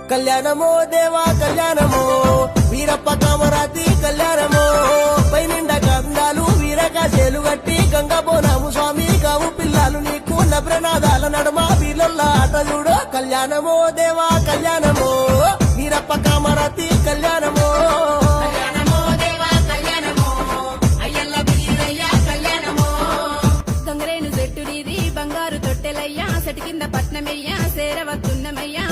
కళ్యాణమో దేవా కళ్యాణమో వీరప్ప కామరాతి కళ్యాణమో పైనిండ గంధాలు వీరకాశేలు గట్టి గంగబోనాము స్వామి కావు పిల్లలు నీకు నవ్రనాదాల నడమ వీళ్ళ ఆట చూడు కళ్యాణమో దేవా కళ్యాణమో వీరప్ప కామరాతి కళ్యాణమో గంగరేను చెట్టు నీది బంగారు తొట్టెలయ్యా సెటి కింద పట్నమయ్యా సేరవత్తున్నమయ్యా